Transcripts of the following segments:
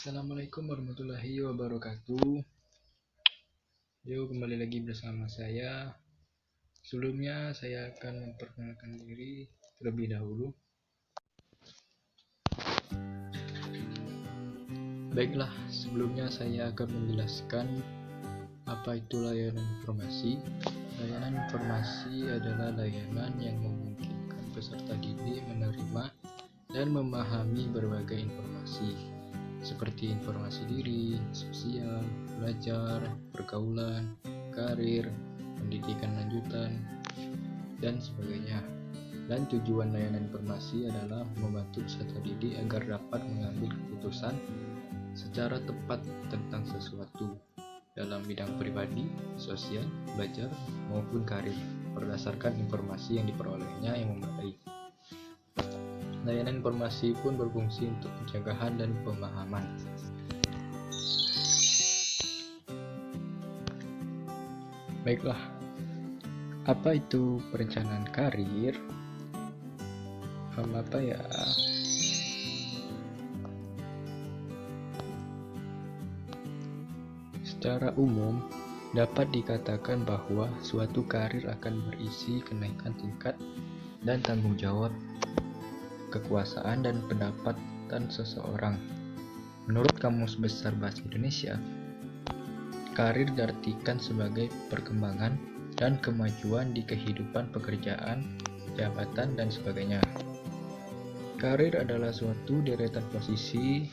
Assalamualaikum warahmatullahi wabarakatuh. Yuk kembali lagi bersama saya. Sebelumnya saya akan memperkenalkan diri terlebih dahulu. Baiklah, sebelumnya saya akan menjelaskan apa itu layanan informasi. Layanan informasi adalah layanan yang memungkinkan peserta didik menerima dan memahami berbagai informasi seperti informasi diri, sosial, belajar, pergaulan, karir, pendidikan lanjutan, dan sebagainya. Dan tujuan layanan informasi adalah membantu peserta didik agar dapat mengambil keputusan secara tepat tentang sesuatu dalam bidang pribadi, sosial, belajar, maupun karir berdasarkan informasi yang diperolehnya yang memadai. Layanan informasi pun berfungsi untuk pencegahan dan pemahaman. Baiklah, apa itu perencanaan karir? Apa ya? Secara umum, dapat dikatakan bahwa suatu karir akan berisi kenaikan tingkat dan tanggung jawab, kekuasaan dan pendapatan seseorang. Menurut Kamus Besar Bahasa Indonesia, karir diartikan sebagai perkembangan dan kemajuan di kehidupan pekerjaan, jabatan, dan sebagainya. Karir adalah suatu deretan posisi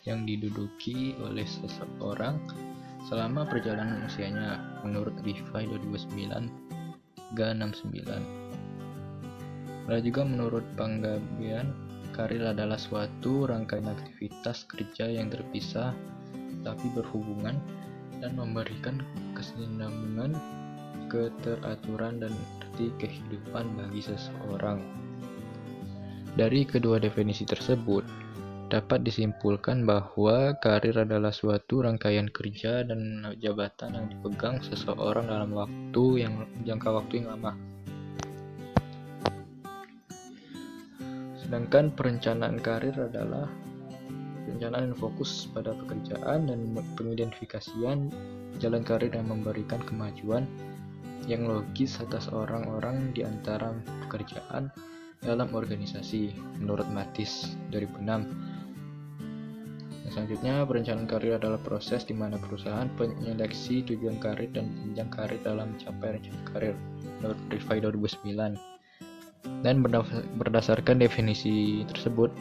yang diduduki oleh seseorang selama perjalanan usianya, menurut Rifai 2009-69. Lalu juga menurut Panggabean, karir adalah suatu rangkaian aktivitas kerja yang terpisah tapi berhubungan dan memberikan kesinambungan, keteraturan, dan arti kehidupan bagi seseorang. Dari kedua definisi tersebut, dapat disimpulkan bahwa karir adalah suatu rangkaian kerja dan jabatan yang dipegang seseorang dalam jangka waktu yang lama. Sedangkan perencanaan karir adalah perencanaan yang fokus pada pekerjaan dan pengidentifikasian jalan karir yang memberikan kemajuan yang logis atas orang-orang di antara pekerjaan dalam organisasi, menurut Matis 2006. Selanjutnya, perencanaan karir adalah proses di mana perusahaan menyeleksi tujuan karir dan jenjang karir dalam mencapai rencana karir, menurut Rifai 2009. Dan berdasarkan definisi tersebut,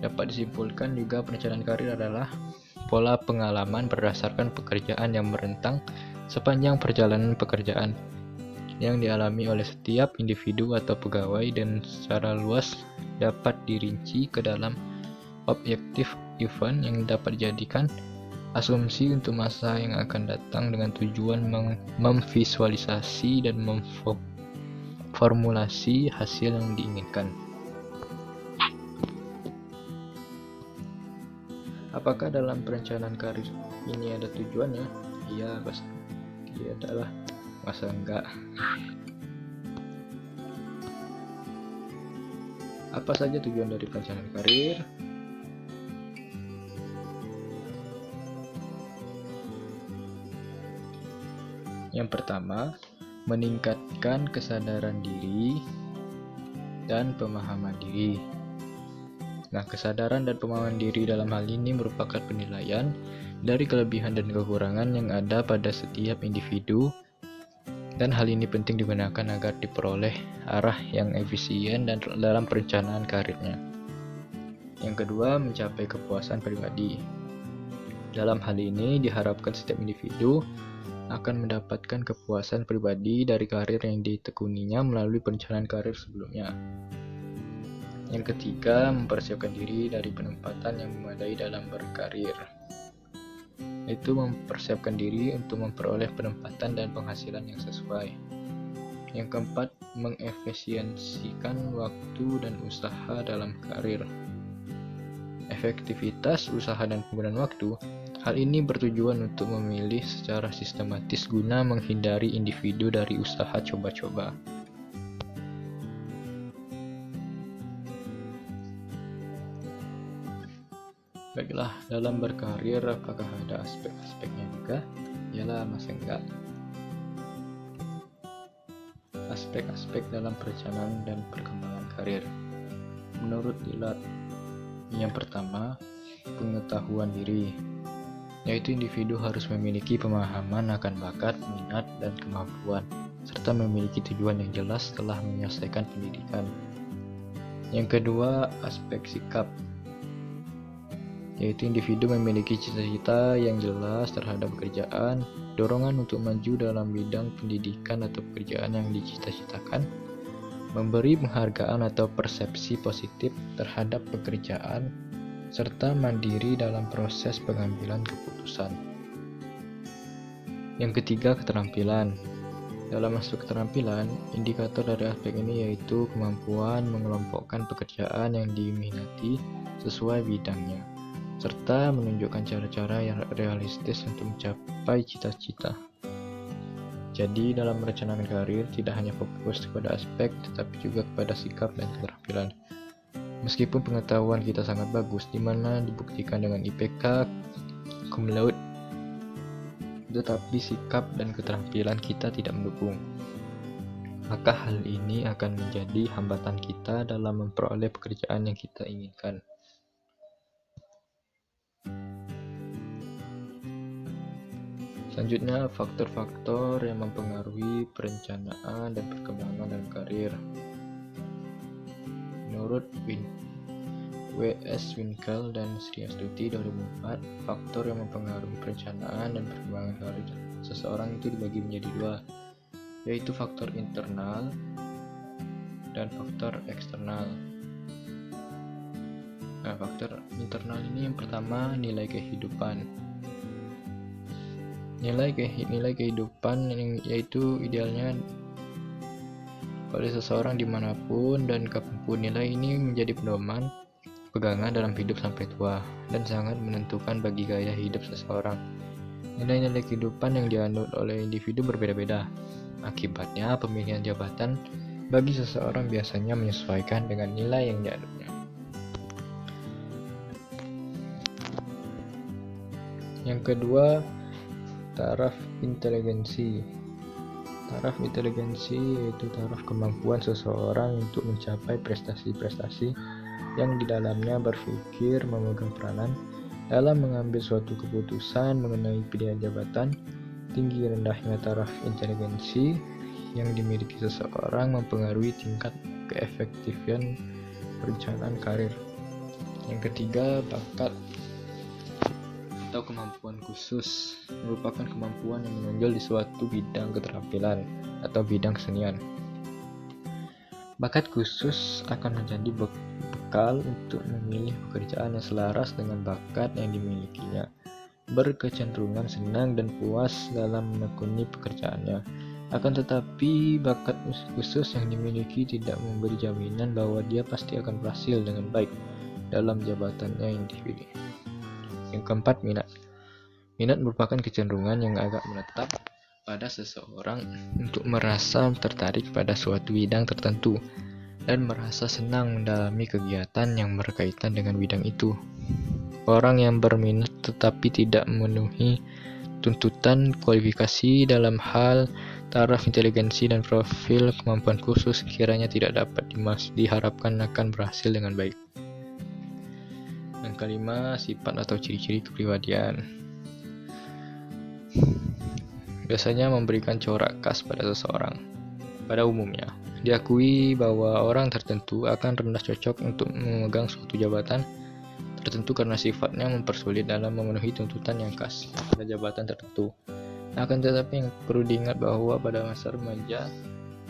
dapat disimpulkan juga perencanaan karir adalah pola pengalaman berdasarkan pekerjaan yang merentang sepanjang perjalanan pekerjaan yang dialami oleh setiap individu atau pegawai dan secara luas dapat dirinci ke dalam objektif event yang dapat dijadikan asumsi untuk masa yang akan datang dengan tujuan memvisualisasi dan formulasi hasil yang diinginkan. Apakah dalam perencanaan karir ini ada tujuannya? Iya, pasti adalah. Masa enggak? Apa saja tujuan dari perencanaan karir? Yang pertama, meningkatkan kesadaran diri dan pemahaman diri. Nah, kesadaran dan pemahaman diri dalam hal ini merupakan penilaian dari kelebihan dan kekurangan yang ada pada setiap individu, dan hal ini penting digunakan agar diperoleh arah yang efisien dan dalam perencanaan karirnya. Yang kedua, mencapai kepuasan pribadi. Dalam hal ini diharapkan setiap individu akan mendapatkan kepuasan pribadi dari karir yang ditekuninya melalui perencanaan karir sebelumnya. Yang ketiga, mempersiapkan diri dari penempatan yang memadai dalam berkarir. Itu mempersiapkan diri untuk memperoleh penempatan dan penghasilan yang sesuai. Yang keempat, mengefisiensikan waktu dan usaha dalam karir. Efektivitas usaha dan penggunaan waktu. Hal ini bertujuan untuk memilih secara sistematis guna menghindari individu dari usaha coba-coba. Baiklah, dalam berkarir apakah ada aspek-aspeknya juga? Yalah, masa enggak? Aspek-aspek dalam perencanaan dan perkembangan karir. Menurut Dillard, yang pertama, pengetahuan diri, yaitu individu harus memiliki pemahaman akan bakat, minat, dan kemampuan, serta memiliki tujuan yang jelas setelah menyelesaikan pendidikan. Yang kedua, aspek sikap, yaitu individu memiliki cita-cita yang jelas terhadap pekerjaan, dorongan untuk maju dalam bidang pendidikan atau pekerjaan yang dicita-citakan, memberi penghargaan atau persepsi positif terhadap pekerjaan, serta mandiri dalam proses pengambilan keputusan. Yang ketiga, keterampilan. Dalam masuk keterampilan, indikator dari aspek ini yaitu kemampuan mengelompokkan pekerjaan yang diminati sesuai bidangnya, serta menunjukkan cara-cara yang realistis untuk mencapai cita-cita. Jadi dalam merencanakan karir tidak hanya fokus kepada aspek, tetapi juga kepada sikap dan keterampilan. Meskipun pengetahuan kita sangat bagus, di mana dibuktikan dengan IPK cum laude, tetapi sikap dan keterampilan kita tidak mendukung, maka hal ini akan menjadi hambatan kita dalam memperoleh pekerjaan yang kita inginkan. Selanjutnya, faktor-faktor yang mempengaruhi perencanaan dan perkembangan dalam karir. Menurut W.S. Winkel dan Sri Astuti 2004, faktor yang mempengaruhi perencanaan dan perkembangan karir seseorang itu dibagi menjadi dua, yaitu faktor internal dan faktor eksternal. Nah, faktor internal ini yang pertama, nilai kehidupan. Nilai kehidupan yaitu idealnya oleh seseorang dimanapun dan kapanpun. Nilai ini menjadi pedoman pegangan dalam hidup sampai tua dan sangat menentukan bagi gaya hidup seseorang. Nilai-nilai kehidupan yang dianut oleh individu berbeda-beda. Akibatnya, pemilihan jabatan bagi seseorang biasanya menyesuaikan dengan nilai yang dianutnya. Yang kedua, taraf inteligensi. Taraf inteligensi yaitu taraf kemampuan seseorang untuk mencapai prestasi-prestasi yang di dalamnya berpikir, memegang peranan dalam mengambil suatu keputusan mengenai pilihan jabatan. Tinggi rendahnya taraf inteligensi yang dimiliki seseorang mempengaruhi tingkat keefektifan perencanaan karir. Yang ketiga, bakat atau kemampuan khusus merupakan kemampuan yang menonjol di suatu bidang keterampilan atau bidang kesenian. Bakat khusus akan menjadi bekal untuk memilih pekerjaan yang selaras dengan bakat yang dimilikinya, berkecenderungan senang dan puas dalam menekuni pekerjaannya. Akan tetapi, bakat khusus yang dimiliki tidak memberi jaminan bahwa dia pasti akan berhasil dengan baik dalam jabatannya yang dipilih. Yang keempat, minat. Minat merupakan kecenderungan yang agak menetap pada seseorang untuk merasa tertarik pada suatu bidang tertentu dan merasa senang mendalami kegiatan yang berkaitan dengan bidang itu. Orang yang berminat tetapi tidak memenuhi tuntutan kualifikasi dalam hal taraf inteligensi dan profil kemampuan khusus kiranya tidak dapat diharapkan akan berhasil dengan baik. Yang kelima, sifat atau ciri-ciri kepribadian. Biasanya memberikan corak khas pada seseorang. Pada umumnya, diakui bahwa orang tertentu akan rendah cocok untuk memegang suatu jabatan tertentu karena sifatnya mempersulit dalam memenuhi tuntutan yang khas pada jabatan tertentu. Akan tetapi yang perlu diingat bahwa pada masa remaja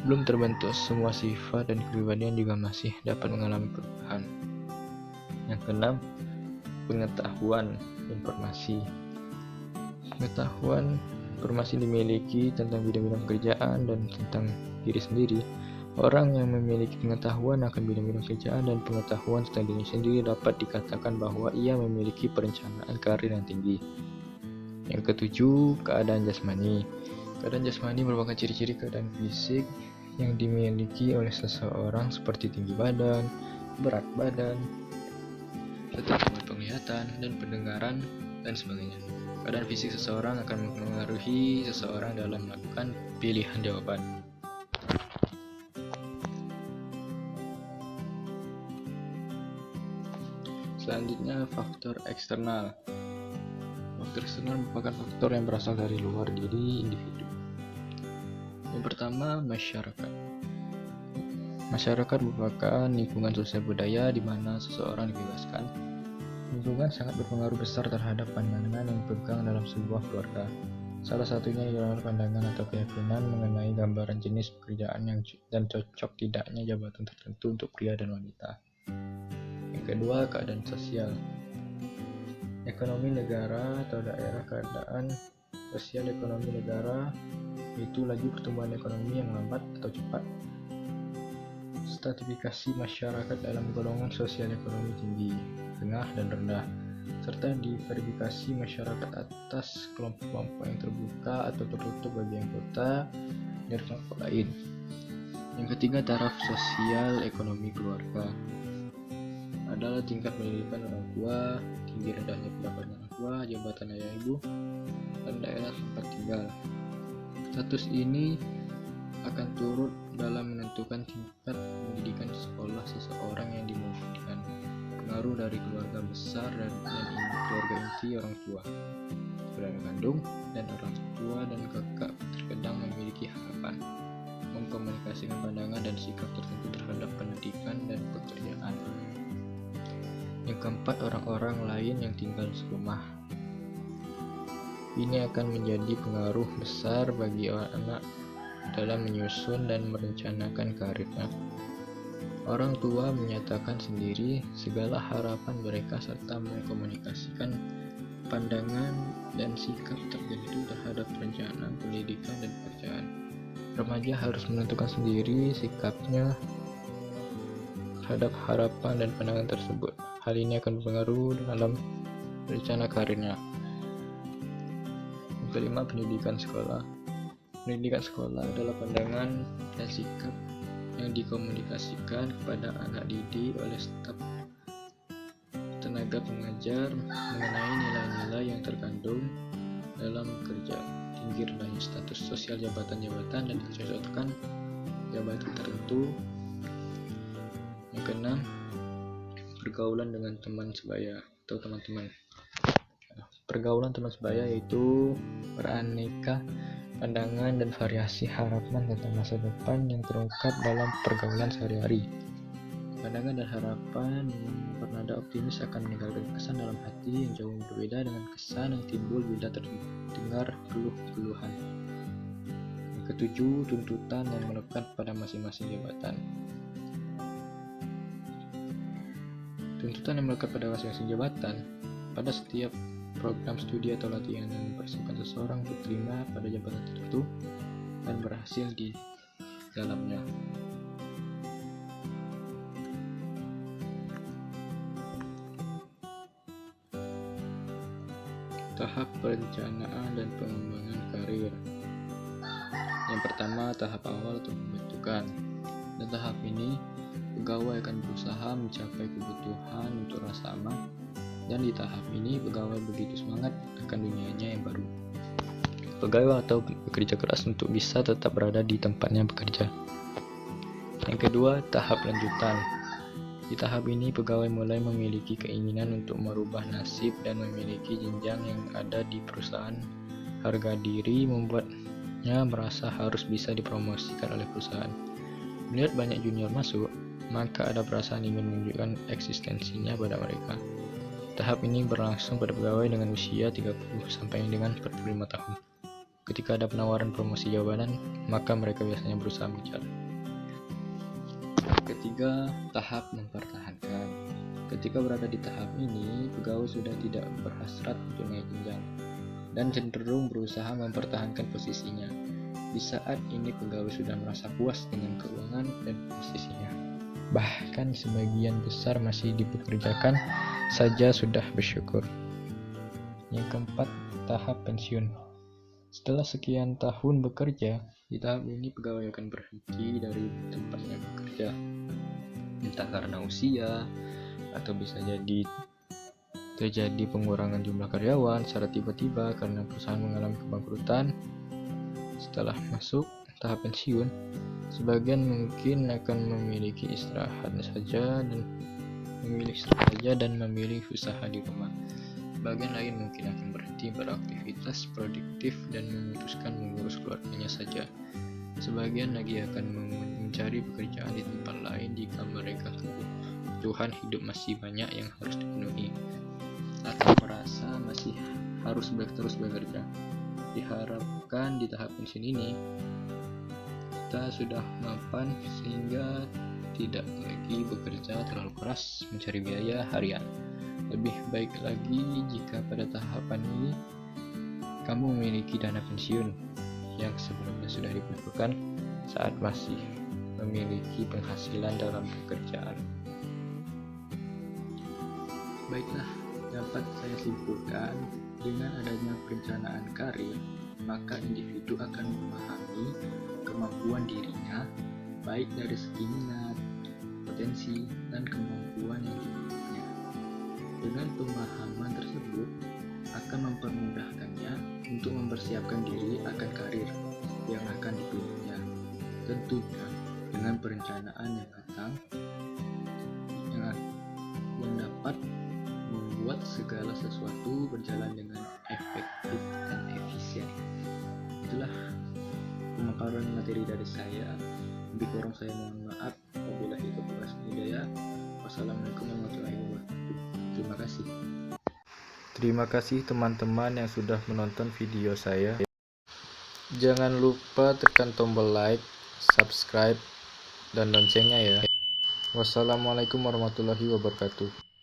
belum terbentuk semua sifat dan kepribadian juga masih dapat mengalami perubahan. Yang keenam, pengetahuan informasi. Pengetahuan informasi dimiliki tentang bidang-bidang pekerjaan dan tentang diri sendiri. Orang yang memiliki pengetahuan akan bidang-bidang pekerjaan dan pengetahuan tentang diri sendiri dapat dikatakan bahwa ia memiliki perencanaan karir yang tinggi. Yang ketujuh, keadaan jasmani. Keadaan jasmani merupakan ciri-ciri keadaan fisik yang dimiliki oleh seseorang seperti tinggi badan, berat badan, serta tingkat penglihatan penglihatan, dan pendengaran, dan sebagainya. Keadaan fisik seseorang akan mempengaruhi seseorang dalam melakukan pilihan jawaban. Selanjutnya, faktor eksternal. Faktor eksternal merupakan faktor yang berasal dari luar diri individu. Yang pertama, masyarakat. Masyarakat merupakan lingkungan sosial budaya di mana seseorang dibebaskan. Lingkungan sangat berpengaruh besar terhadap pandangan yang dipegang dalam sebuah keluarga. Salah satunya ialah pandangan atau keyakinan mengenai gambaran jenis pekerjaan dan cocok tidaknya jabatan tertentu untuk pria dan wanita. Yang kedua, keadaan sosial. Ekonomi negara atau daerah. Keadaan sosial ekonomi negara yaitu laju pertumbuhan ekonomi yang lambat atau cepat. Stratifikasi masyarakat dalam golongan sosial ekonomi tinggi, tengah, dan rendah, serta diverifikasi masyarakat atas kelompok-kelompok yang terbuka atau tertutup bagi anggota dari kelompok lain. Yang ketiga, taraf sosial ekonomi keluarga adalah tingkat pendidikan orang tua, tinggi rendahnya pendapatan orang tua, jabatan ayah ibu, dan daerah tempat tinggal. Status ini akan turut dalam menentukan tingkat pendidikan sekolah seseorang yang dimungkinkan. Pengaruh dari keluarga besar dan keluarga inti orang tua, saudara kandung, dan orang tua dan kakak terkadang memiliki harapan mengkomunikasikan pandangan dan sikap tertentu terhadap pendidikan dan pekerjaan. Yang keempat, orang-orang lain yang tinggal serumah. Ini akan menjadi pengaruh besar bagi anak dalam menyusun dan merencanakan karirnya. Orang tua menyatakan sendiri segala harapan mereka serta mengkomunikasikan pandangan dan sikap tertentu terhadap perencanaan pendidikan dan pekerjaan. Remaja harus menentukan sendiri sikapnya terhadap harapan dan pandangan tersebut. Hal ini akan berpengaruh dalam rencana karirnya. Yang kelima, pendidikan sekolah. Pendidikan sekolah adalah pandangan dan sikap yang dikomunikasikan kepada anak didik oleh staf tenaga pengajar mengenai nilai-nilai yang terkandung dalam kerja, tinggi rendahnya status sosial jabatan-jabatan dan kecocokan jabatan tertentu. Yang keenam, pergaulan dengan teman sebaya atau teman-teman. Pergaulan teman sebaya yaitu beraneka pandangan dan variasi harapan tentang masa depan yang terungkap dalam pergaulan sehari-hari. Pandangan dan harapan yang bernada optimis akan meninggalkan kesan dalam hati yang jauh berbeda dengan kesan yang timbul bila terdengar keluh-keluhan. Yang ketujuh, tuntutan yang melekat pada masing-masing jabatan. Tuntutan yang melekat pada masing-masing jabatan pada setiap program studi atau latihan yang mempersiapkan seseorang untuk terima pada jabatan tertentu dan berhasil di dalamnya. Tahap perencanaan dan pengembangan karir. Yang pertama, tahap awal atau pembentukan. Dan tahap ini, pegawai akan berusaha mencapai kebutuhan untuk rasa aman. Dan di tahap ini, pegawai begitu semangat akan dunianya yang baru. Pegawai atau bekerja keras untuk bisa tetap berada di tempatnya bekerja. Yang kedua, tahap lanjutan. Di tahap ini, pegawai mulai memiliki keinginan untuk merubah nasib dan memiliki jenjang yang ada di perusahaan. Harga diri membuatnya merasa harus bisa dipromosikan oleh perusahaan. Melihat banyak junior masuk, maka ada perasaan ingin menunjukkan eksistensinya pada mereka. Tahap ini berlangsung pada pegawai dengan usia 30 sampai dengan 45 tahun. Ketika ada penawaran promosi jabatan, maka mereka biasanya berusaha mengejar. Ketiga, tahap mempertahankan. Ketika berada di tahap ini, pegawai sudah tidak berhasrat untuk naik jenjang dan cenderung berusaha mempertahankan posisinya. Di saat ini, pegawai sudah merasa puas dengan keuangan dan posisinya. Bahkan sebagian besar masih dipekerjakan saja sudah bersyukur. Yang keempat, tahap pensiun. Setelah sekian tahun bekerja, di tahap ini pegawai akan berhenti dari tempatnya bekerja. Entah karena usia, atau bisa jadi terjadi pengurangan jumlah karyawan secara tiba-tiba karena perusahaan mengalami kebangkrutan setelah masuk tahap pensiun, sebagian mungkin akan memiliki istirahat saja dan memilih usaha di rumah. Sebagian lain mungkin akan berhenti beraktivitas produktif dan memutuskan mengurus keluarganya saja. Sebagian lagi akan mencari pekerjaan di tempat lain jika mereka tahu kebutuhan hidup masih banyak yang harus dipenuhi atau merasa masih harus terus bekerja. Diharapkan di tahap pensiun ini kita sudah mapan sehingga tidak lagi bekerja terlalu keras mencari biaya harian. Lebih baik lagi jika pada tahapan ini kamu memiliki dana pensiun yang sebelumnya sudah dikumpulkan saat masih memiliki penghasilan dalam pekerjaan. Baiklah, dapat saya simpulkan, dengan adanya perencanaan karir, maka individu akan memahami kemampuan dirinya, baik dari segi minat, potensi, dan kemampuan yang dimilikinya. Dengan pemahaman tersebut akan mempermudahkannya untuk mempersiapkan diri akan karir yang akan dipilihnya. Tentunya dengan perencanaan yang matang yang dapat membuat segala sesuatu berjalan dengan efektif dan efisien. Itulah pemaparan materi dari saya. Lebih kurang saya mohon maaf. Wabillahi taufiq wal hidayah. Wassalamualaikum warahmatullahi wabarakatuh. Terima kasih. Terima kasih teman-teman yang sudah menonton video saya. Jangan lupa tekan tombol like, subscribe, dan loncengnya ya. Wassalamualaikum warahmatullahi wabarakatuh.